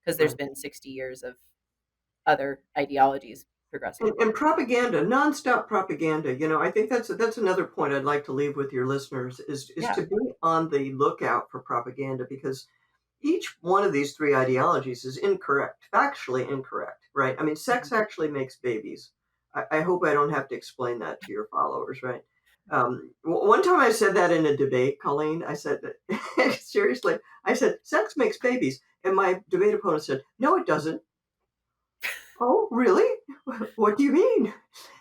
because there's Right. been 60 years of other ideologies progressing. And propaganda, nonstop propaganda. I think that's another point I'd like to leave with your listeners is Yeah. to be on the lookout for propaganda because each one of these three ideologies is incorrect, factually incorrect, right? I mean, sex Mhm. actually makes babies. I hope I don't have to explain that to your followers, right? One time I said that in a debate, Colleen. I said that seriously. I said sex makes babies, and my debate opponent said, "No, it doesn't." Oh, really? What do you mean?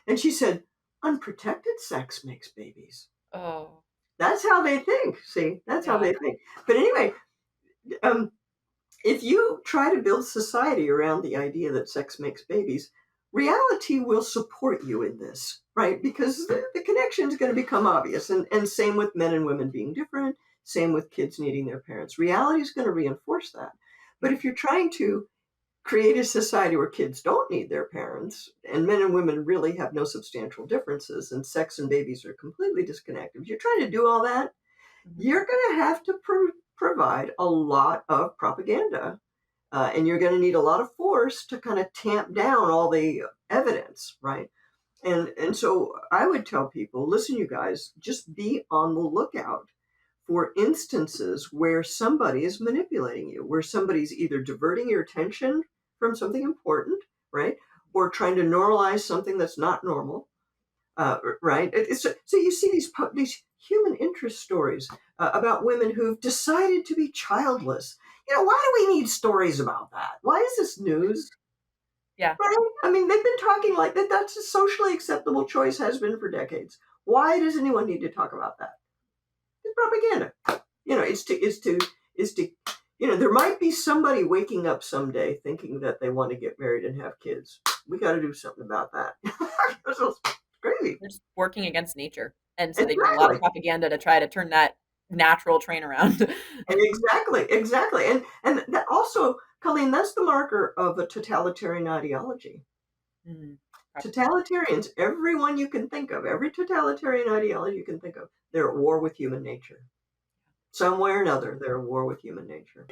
And she said, "Unprotected sex makes babies." Oh, That's how they think. See, that's how yeah. they think. But anyway, um, if you try to build society around the idea that sex makes babies, reality will support you in this, right? Because the connection is going to become obvious. And same with men and women being different, same with kids needing their parents. Reality is going to reinforce that. But if you're trying to create a society where kids don't need their parents and men and women really have no substantial differences and sex and babies are completely disconnected, if you're trying to do all that, Mhm. you're going to have to provide a lot of propaganda and you're going to need a lot of force to kind of tamp down all the evidence, right? And so I would tell people, listen, you guys, just be on the lookout for instances where somebody is manipulating you, where somebody's either diverting your attention from something important, right, or trying to normalize something that's not normal, right? So you see these human interest stories about women who've decided to be childless. Why do we need stories about that? Why is this news? Yeah. Right? I mean, they've been talking like that. That's a socially acceptable choice, has been for decades. Why does anyone need to talk about that? It's propaganda. It's to there might be somebody waking up someday thinking that they want to get married and have kids. We got to do something about that. It's crazy. They're just working against nature. And so they do a lot of Exactly. propaganda to try to turn that natural train around. Exactly. And that also, Colleen, that's the marker of a totalitarian ideology. Mm, propaganda. Totalitarians, everyone you can think of, every totalitarian ideology you can think of, they're at war with human nature. Some way or another, they're at war with human nature.